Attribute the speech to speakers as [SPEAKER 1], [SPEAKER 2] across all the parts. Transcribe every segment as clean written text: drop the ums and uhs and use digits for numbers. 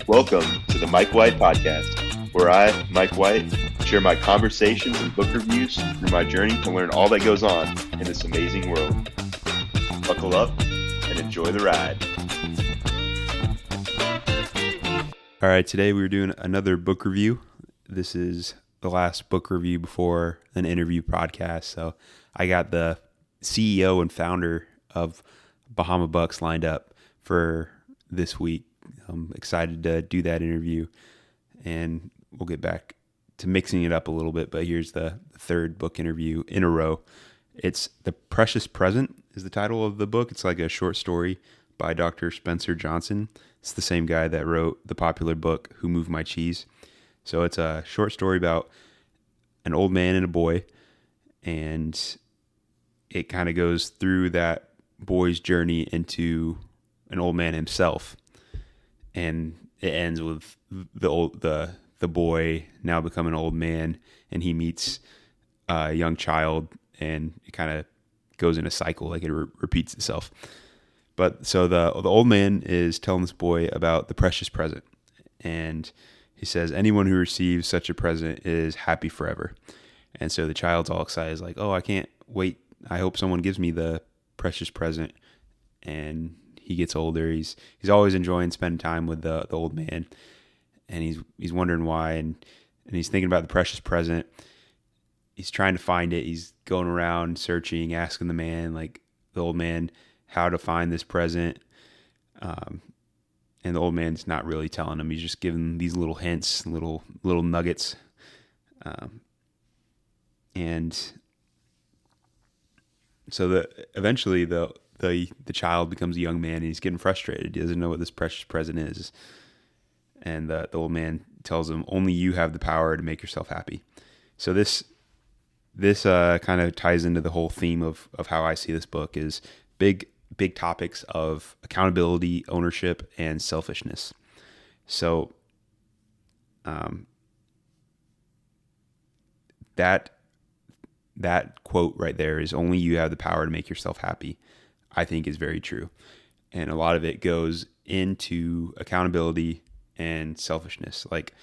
[SPEAKER 1] Welcome to the Mike White Podcast, where I, Mike White, share my conversations and book reviews through my journey to learn all that goes on in this amazing world. Buckle up and enjoy the ride.
[SPEAKER 2] All right, today we're doing another book review. This is the last book review before an interview podcast. So I got the CEO and founder of Bahama Bucks lined up for this week. I'm excited to do that interview, and we'll get back to mixing it up a little bit, but here's the third book interview in a row. It's The Precious Present is the title of the book. It's like a short story by Dr. Spencer Johnson. It's the same guy that wrote the popular book, Who Moved My Cheese? So it's a short story about an old man and a boy, and it kind of goes through that boy's journey into an old man himself. And it ends with the boy now become an old man, and he meets a young child, and it kind of goes in a cycle, like it repeats itself. But so the old man is telling this boy about the precious present, and he says anyone who receives such a present is happy forever. And so the child's all excited, he's like, "Oh, I can't wait! I hope someone gives me the precious present." And he gets older. He's always enjoying spending time with the old man, and he's wondering why, and he's thinking about the precious present. He's trying to find it. He's going around searching, asking the man, like the old man, how to find this present. And the old man's not really telling him. He's just giving these little hints, little nuggets. And so eventually the child becomes a young man, and he's getting frustrated. He doesn't know what this precious present is. And the old man tells him, only you have the power to make yourself happy. So this kind of ties into the whole theme of how I see this book is big topics of accountability, ownership, and selfishness. So that quote right there is only you have the power to make yourself happy, I think is very true. And a lot of it goes into accountability and selfishness. Like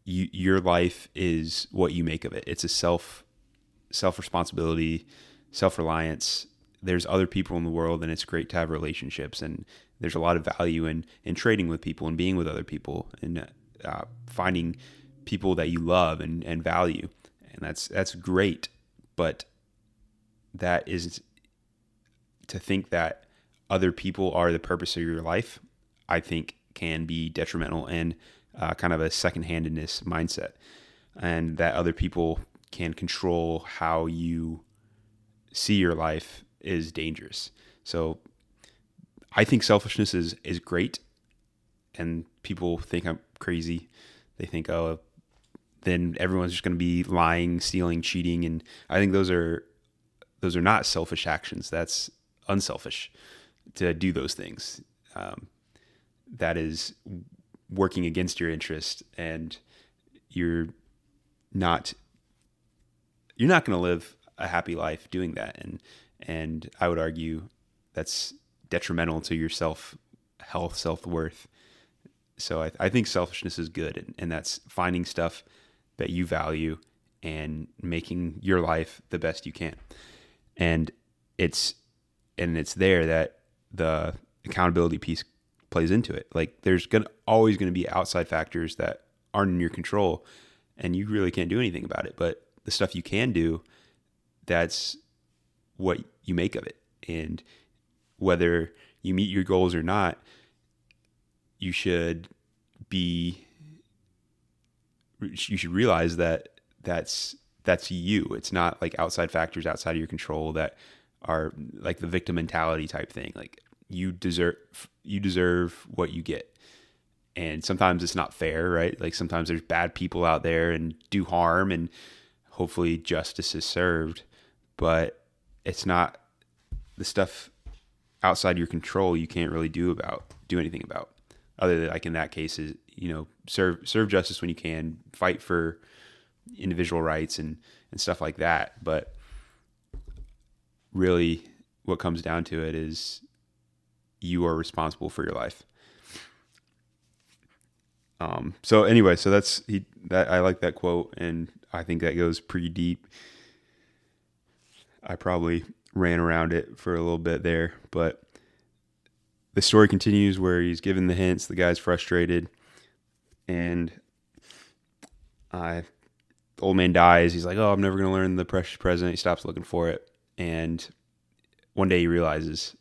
[SPEAKER 2] your life is what you make of it. It's a self-responsibility, self-reliance. There's other people in the world, and it's great to have relationships. And there's a lot of value in trading with people and being with other people, and finding people that you love and value. And that's great. But that is to think that other people are the purpose of your life, I think can be detrimental and kind of a second-handedness mindset, and that other people can control how you see your life is dangerous. So I think selfishness is great, and people think I'm crazy. They think, oh, then everyone's just going to be lying, stealing, cheating, and I think those are not selfish actions. That's unselfish to do those things. That is working against your interest, and you're not going to live a happy life doing that. And I would argue that's detrimental to your health, self-worth. So I think selfishness is good, and that's finding stuff that you value and making your life the best you can. And it's there that the accountability piece plays into it. Like there's always going to be outside factors that aren't in your control, and you really can't do anything about it. But the stuff you can do, that's what you make of it. And whether you meet your goals or not, you should realize that that's you. It's not like outside factors outside of your control that are like the victim mentality type thing. Like you deserve what you get. And sometimes it's not fair, right? Like sometimes there's bad people out there and do harm, and hopefully justice is served, but it's not the stuff outside your control. You can't really do anything about, other than like in that case is, serve justice when you can, fight for individual rights and stuff like that. But really what comes down to it is you are responsible for your life. So anyway, so that I like that quote, and I think that goes pretty deep. I probably ran around it for a little bit there, but the story continues where he's given the hints. The guy's frustrated, and the old man dies. He's like, "Oh, I'm never going to learn the precious present." He stops looking for it, and one day he realizes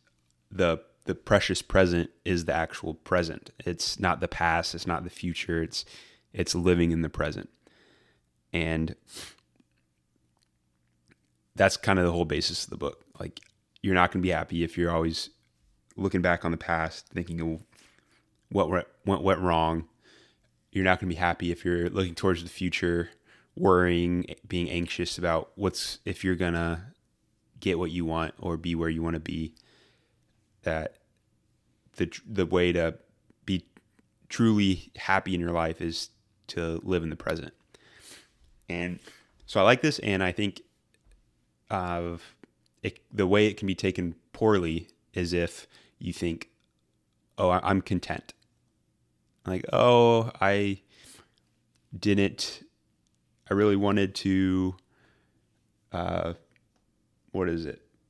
[SPEAKER 2] the precious present is the actual present. It's not the past. It's not the future. It's living in the present, and that's kind of the whole basis of the book. Like, you're not going to be happy if you're always looking back on the past, thinking of what went wrong. You're not going to be happy if you're looking towards the future, worrying, being anxious about if you're going to get what you want or be where you want to be. That the way to be truly happy in your life is to live in the present. And so I like this, and I think the way it can be taken poorly is if you think, "Oh, I'm content." Like, "Oh, I really wanted to,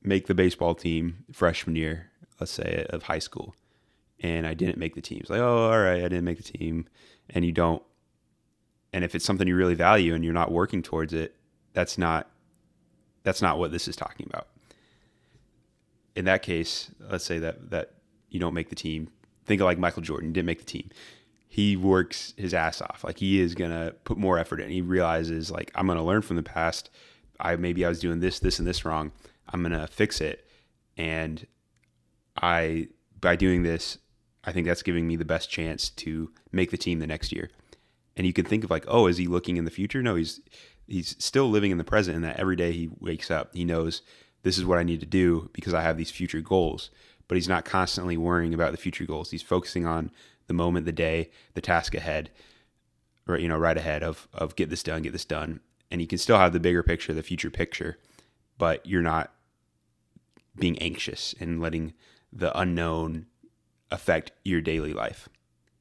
[SPEAKER 2] make the baseball team freshman year, let's say, of high school, and I didn't make the team." It's like, "Oh, all right, I didn't make the team," and you don't. And if it's something you really value and you're not working towards it, that's not what this is talking about. In that case, let's say that you don't make the team. Think of like Michael Jordan, didn't make the team. He works his ass off. Like, he is going to put more effort in. He realizes, like, I'm going to learn from the past. Maybe I was doing this, and this wrong. I'm going to fix it. And by doing this, I think that's giving me the best chance to make the team the next year. And you can think of like, "Oh, is he looking in the future?" No, he's still living in the present, in that every day he wakes up, he knows this is what I need to do because I have these future goals. But he's not constantly worrying about the future goals. He's focusing on the moment, the day, the task ahead, or right ahead of get this done. And you can still have the bigger picture, the future picture, but you're not being anxious and letting the unknown affect your daily life.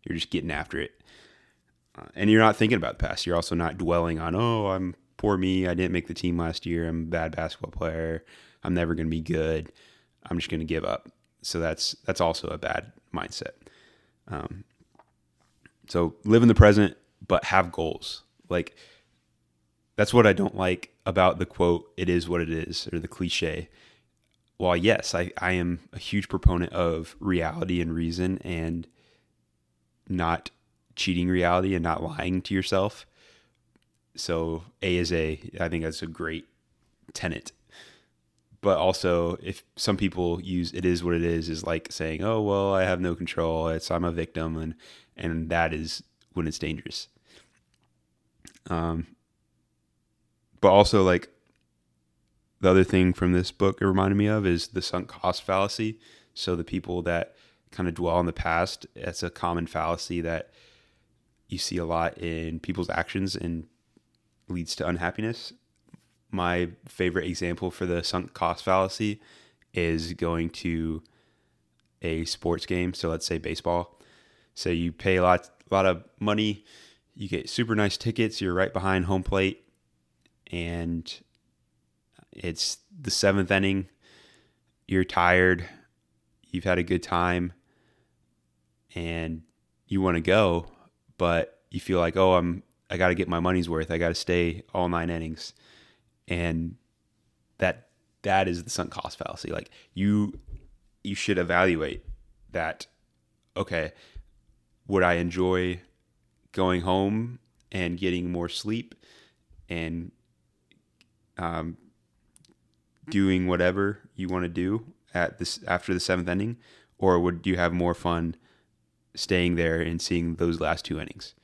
[SPEAKER 2] You're just getting after it. And you're not thinking about the past. You're also not dwelling on, "Oh, I'm poor me. I didn't make the team last year. I'm a bad basketball player. I'm never going to be good. I'm just going to give up." So that's also a bad mindset. So live in the present, but have goals. Like, that's what I don't like about the quote, "It is what it is," or the cliche. While yes, I am a huge proponent of reality and reason, and not cheating reality and not lying to yourself. So A is A. I think that's a great tenet. But also, if some people use "it is what it is" like saying, "Oh, well, I have no control. I'm a victim," and that is when it's dangerous. But also, like, the other thing from this book it reminded me of is the sunk cost fallacy. So the people that kind of dwell on the past, it's a common fallacy that you see a lot in people's actions and leads to unhappiness. My favorite example for the sunk cost fallacy is going to a sports game. So let's say baseball. So you pay a lot of money. You get super nice tickets. You're right behind home plate, and it's the seventh inning. You're tired. You've had a good time, and you want to go, but you feel like, "Oh, I got to get my money's worth. I got to stay all 9 innings." And that is the sunk cost fallacy. Like, you should evaluate that. Okay, would I enjoy going home and getting more sleep and doing whatever you want to do after the 7th inning, or would you have more fun staying there and seeing those last 2 innings?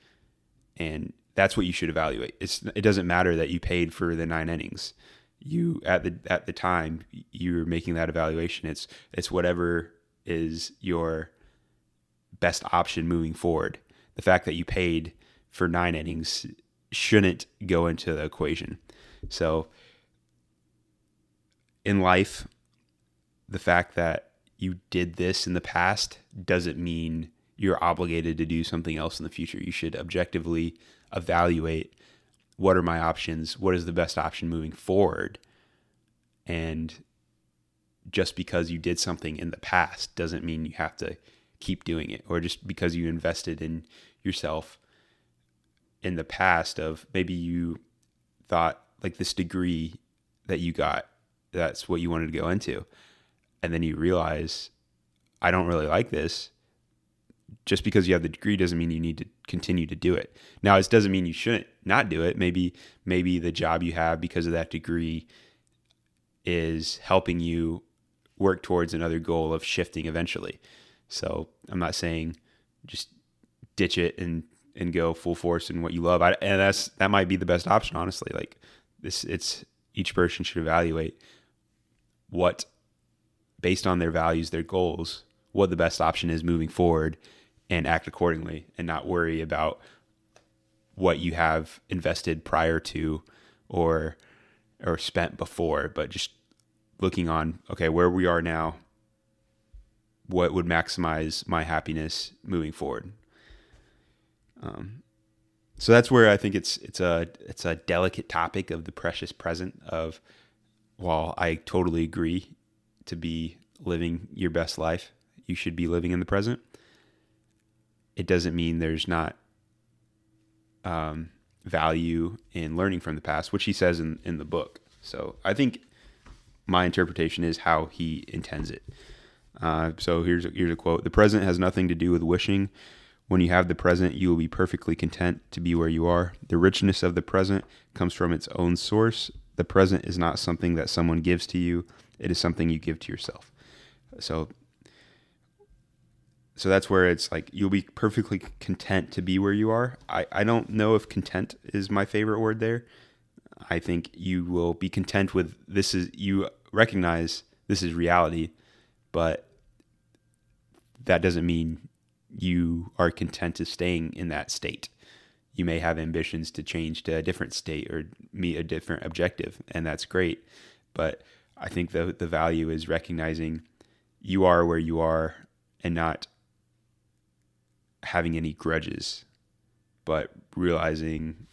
[SPEAKER 2] And that's what you should evaluate. It doesn't matter that you paid for the 9 innings. You at the time you're making that evaluation. It's whatever is your best option moving forward. The fact that you paid for 9 innings shouldn't go into the equation. So in life, the fact that you did this in the past doesn't mean you're obligated to do something else in the future. You should objectively evaluate, what are my options? What is the best option moving forward? And just because you did something in the past doesn't mean you have to keep doing it. Or just because you invested in yourself in the past, of maybe you thought like this degree that you got, that's what you wanted to go into. And then you realize, I don't really like this. Just because you have the degree doesn't mean you need to continue to do it. Now, it doesn't mean you shouldn't not do it. Maybe the job you have because of that degree is helping you work towards another goal of shifting eventually. So I'm not saying just ditch it and go full force in what you love. And that might be the best option, honestly. Like it's each person should evaluate what, based on their values, their goals, what the best option is moving forward, and act accordingly, and not worry about what you have invested prior to or spent before, but just looking on, okay, where we are now, what would maximize my happiness moving forward. So that's where I think it's a delicate topic of the precious present. Of, while I totally agree to be living your best life, you should be living in the present. It doesn't mean there's not value in learning from the past, which he says in the book. So I think my interpretation is how he intends it. So here's a quote: "The present has nothing to do with wishing. When you have the present, you will be perfectly content to be where you are. The richness of the present comes from its own source. The present is not something that someone gives to you. It is something you give to yourself." So that's where it's like, you'll be perfectly content to be where you are. I don't know if content is my favorite word there. I think you will be content with you recognize this is reality, but that doesn't mean you are content to staying in that state. You may have ambitions to change to a different state or meet a different objective, and that's great. But I think the value is recognizing you are where you are and not having any grudges, but realizing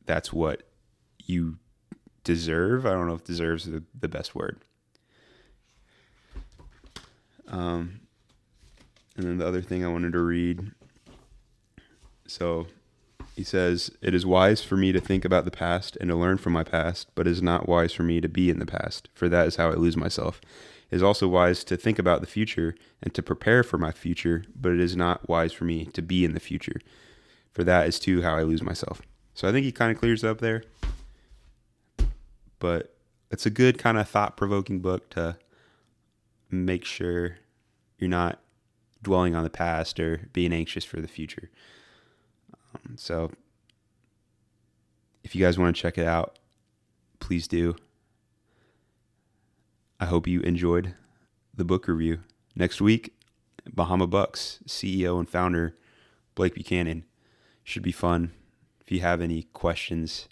[SPEAKER 2] that's what you deserve. I don't know if deserves the best word. And then the other thing I wanted to read. So he says, "It is wise for me to think about the past and to learn from my past, but it is not wise for me to be in the past, for that is how I lose myself. It is also wise to think about the future and to prepare for my future, but it is not wise for me to be in the future, for that is too how I lose myself." So I think he kind of clears up there. But it's a good kind of thought-provoking book to make sure you're not dwelling on the past or being anxious for the future. So if you guys want to check it out, please do. I hope you enjoyed the book review. Next week, Bahama Bucks CEO and founder Blake Buchanan. Should be fun. If you have any questions,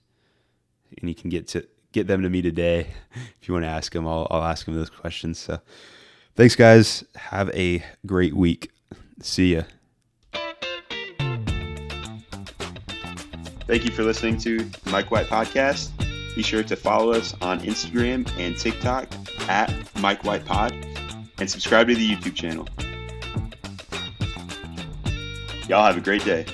[SPEAKER 2] and you can get them to me today, if you want to ask them, I'll ask them those questions. So thanks, guys. Have a great week. See ya.
[SPEAKER 1] Thank you for listening to the Mike White Podcast. Be sure to follow us on Instagram and TikTok at Mike White Pod, and subscribe to the YouTube channel. Y'all have a great day.